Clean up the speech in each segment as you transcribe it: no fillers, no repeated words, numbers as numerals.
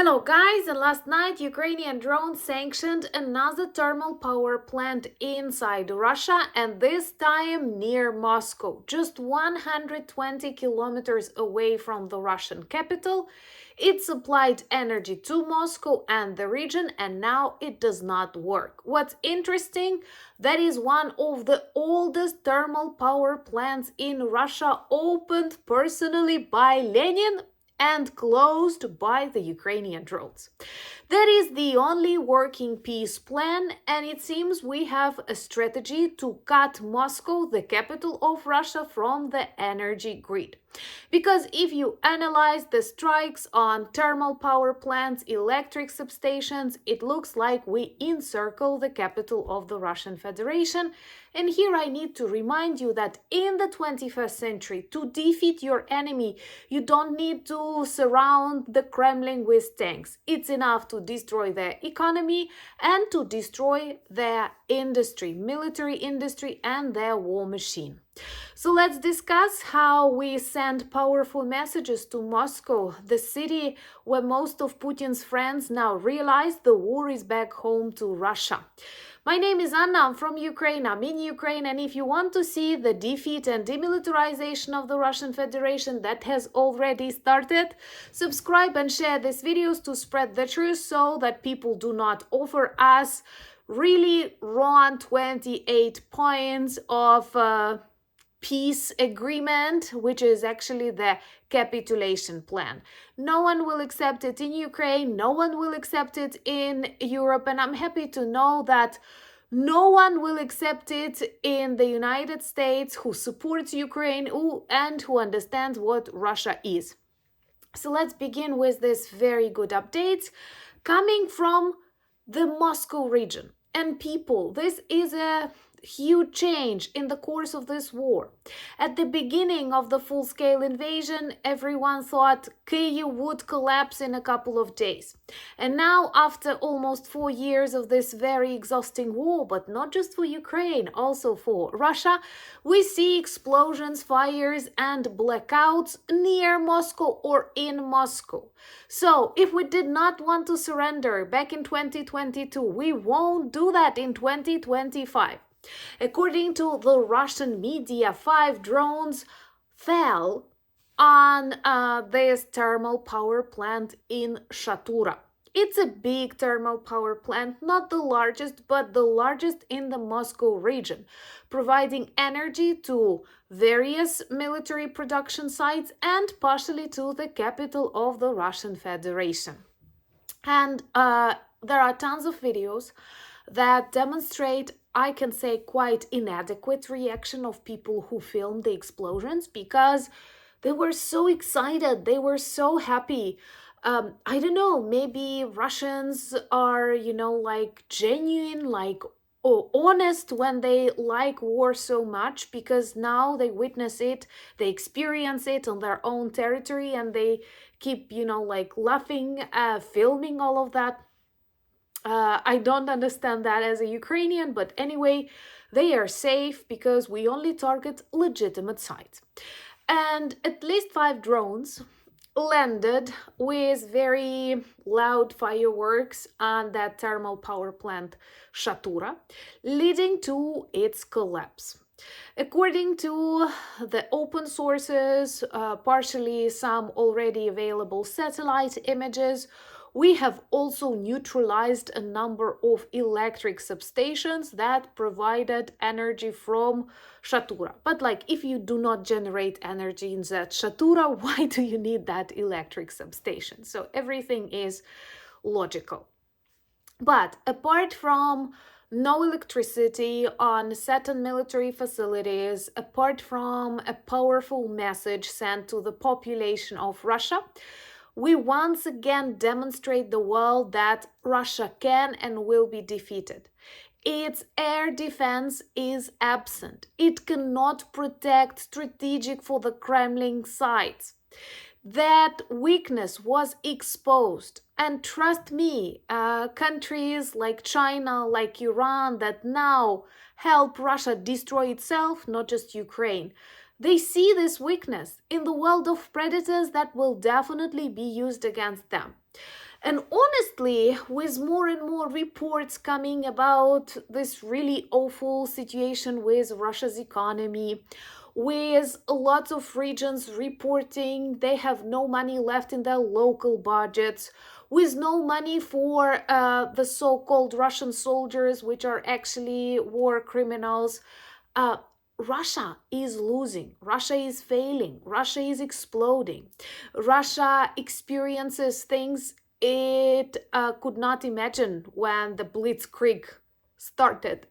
Hello guys, and last night Ukrainian drones sanctioned another thermal power plant inside Russia, and this time near Moscow, just 120 kilometers away from the Russian capital. It supplied energy to Moscow and the region, and now it does not work. What's interesting, that is one of the oldest thermal power plants in Russia, opened personally by Lenin and closed by the Ukrainian drones. That is the only working peace plan, and it seems we have a strategy to cut Moscow, the capital of Russia, from the energy grid. Because if you analyze the strikes on thermal power plants, electric substations, it looks like we encircle the capital of the Russian Federation. And here I need to remind you that in the 21st century, to defeat your enemy, you don't need to surround the Kremlin with tanks. It's enough to destroy their economy and to destroy their industry, military industry, and their war machine. So let's discuss how we send powerful messages to Moscow, the city where most of Putin's friends now realize the war is back home to Russia. My name is Anna, I'm from Ukraine, I'm in Ukraine, and if you want to see the defeat and demilitarization of the Russian Federation that has already started, subscribe and share these videos to spread the truth so that people do not offer us really wrong 28 points of peace agreement, which is actually the capitulation plan. No one will accept it in Ukraine, no one will accept it in Europe, and I'm happy to know that no one will accept it in the United States, who supports Ukraine and who understands what Russia is. So let's begin with this very good updates coming from the Moscow region and people. This is a huge change in the course of this war. At the beginning of the full-scale invasion, everyone thought Kyiv would collapse in a couple of days. And now, after almost 4 years of this very exhausting war, but not just for Ukraine, also for Russia, we see explosions, fires, and blackouts near Moscow or in Moscow. So, if we did not want to surrender back in 2022, we won't do that in 2025. According to the Russian media, 5 drones fell on this thermal power plant in Shatura. It's a big thermal power plant, not the largest, but the largest in the Moscow region, providing energy to various military production sites and partially to the capital of the Russian Federation. And there are tons of videos that demonstrate, I can say, quite inadequate reaction of people who filmed the explosions, because they were so excited, they were so happy. I don't know, maybe Russians are, like genuine, like honest when they like war so much, because now they witness it, they experience it on their own territory, and they keep, like laughing, filming all of that. I don't understand that as a Ukrainian, but anyway, they are safe because we only target legitimate sites. And at least 5 drones landed with very loud fireworks on that thermal power plant Shatura, leading to its collapse. According to the open sources, partially some already available satellite images, we have also neutralized a number of electric substations that provided energy from Shatura. But if you do not generate energy in that Shatura, why do you need that electric substation? So everything is logical. But apart from no electricity on certain military facilities, apart from a powerful message sent to the population of Russia, we once again demonstrate the world that Russia can and will be defeated. Its air defense is absent. It cannot protect strategic for the Kremlin sites. That weakness was exposed. And trust me, countries like China, like Iran, that now help Russia destroy itself, not just Ukraine, they see this weakness in the world of predators that will definitely be used against them. And honestly, with more and more reports coming about this really awful situation with Russia's economy, with lots of regions reporting they have no money left in their local budgets, with no money for the so called Russian soldiers, which are actually war criminals. Uh, Russia is losing. Russia is failing. Russia is exploding. Russia experiences things it could not imagine when the Blitzkrieg started.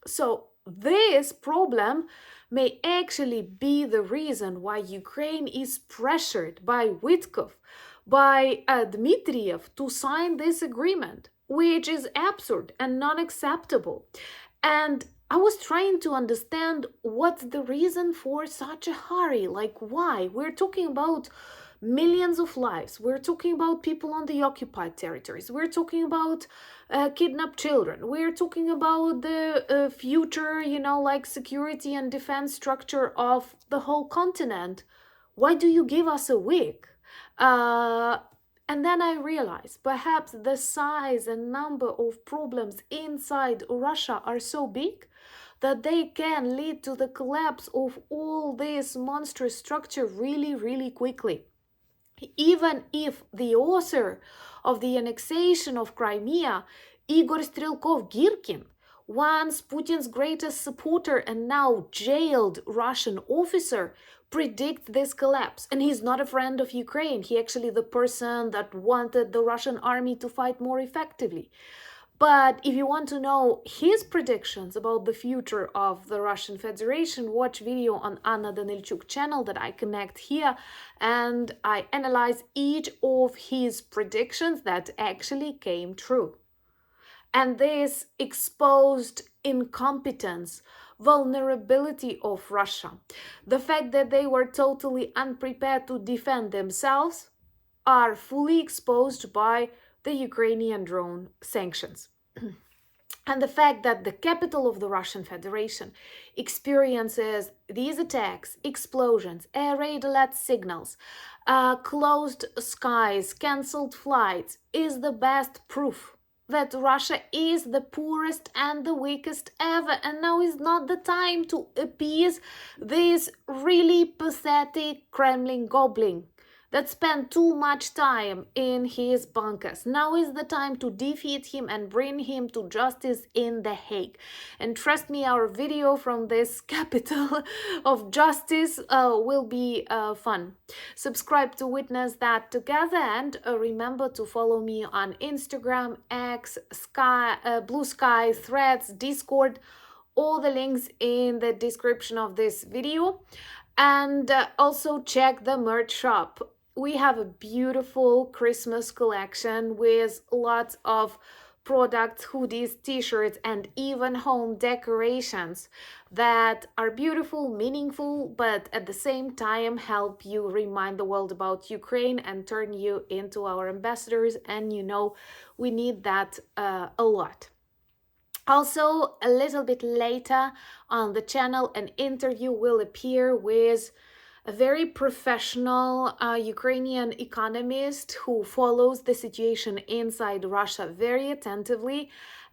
So, this problem may actually be the reason why Ukraine is pressured by Witkov, by Dmitriev to sign this agreement, which is absurd and non acceptable. And I was trying to understand what's the reason for such a hurry. Like, why? We're talking about millions of lives. We're talking about people on the occupied territories. We're talking about kidnapped children. We're talking about the future, like security and defense structure of the whole continent. Why do you give us a week? Uh, and then I realized perhaps the size and number of problems inside Russia are so big that they can lead to the collapse of all this monstrous structure really, really quickly. Even if the author of the annexation of Crimea, Igor Strelkov-Girkin, once Putin's greatest supporter and now jailed Russian officer, predicts this collapse. And he's not a friend of Ukraine. He actually the person that wanted the Russian army to fight more effectively. But if you want to know his predictions about the future of the Russian Federation, watch video on Anna Danilchuk channel that I connect here, and I analyze each of his predictions that actually came true. And this exposed incompetence, vulnerability of Russia, the fact that they were totally unprepared to defend themselves, are fully exposed by the Ukrainian drone sanctions. And the fact that the capital of the Russian Federation experiences these attacks, explosions, air raid alert signals, closed skies, cancelled flights, is the best proof that Russia is the poorest and the weakest ever. And now is not the time to appease this really pathetic Kremlin goblin that spent too much time in his bunkers. Now is the time to defeat him and bring him to justice in The Hague. And trust me, our video from this capital of justice will be fun. Subscribe to witness that together, and remember to follow me on Instagram, X, Blue Sky, Threads, Discord. All the links in the description of this video. And also check the merch shop. We have a beautiful Christmas collection with lots of products, hoodies, t-shirts, and even home decorations that are beautiful, meaningful, but at the same time help you remind the world about Ukraine and turn you into our ambassadors. And we need that a lot. Also, a little bit later on the channel, an interview will appear with a very professional Ukrainian economist who follows the situation inside Russia very attentively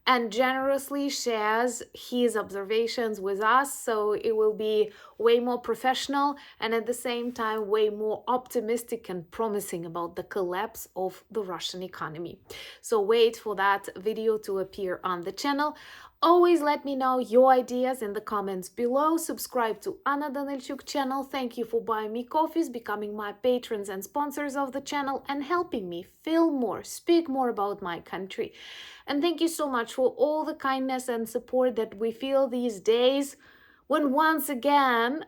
and generously shares his observations with us. So it will be way more professional and at the same time way more optimistic and promising about the collapse of the Russian economy. So wait for that video to appear on the channel. Always let me know your ideas in the comments below. Subscribe to Anna Danilchuk channel. Thank you for buying me coffees, becoming my patrons and sponsors of the channel, and helping me film more, speak more about my country. And thank you so much for all the kindness and support that we feel these days when once again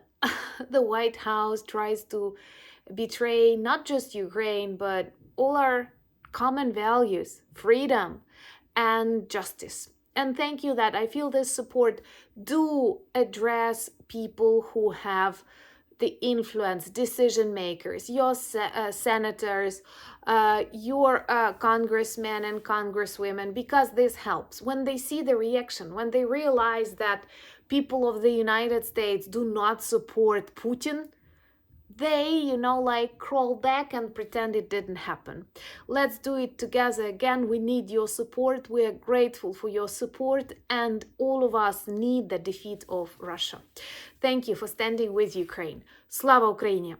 the White House tries to betray not just Ukraine, but all our common values, freedom and justice. And thank you that I feel this support do address people who have the influence, decision makers, your senators, your congressmen and congresswomen, because this helps. When they see the reaction, when they realize that people of the United States do not support Putin, they, like crawl back and pretend it didn't happen. Let's do it together again. We need your support. We are grateful for your support, and all of us need the defeat of Russia. Thank you for standing with Ukraine. Slava Ukraini!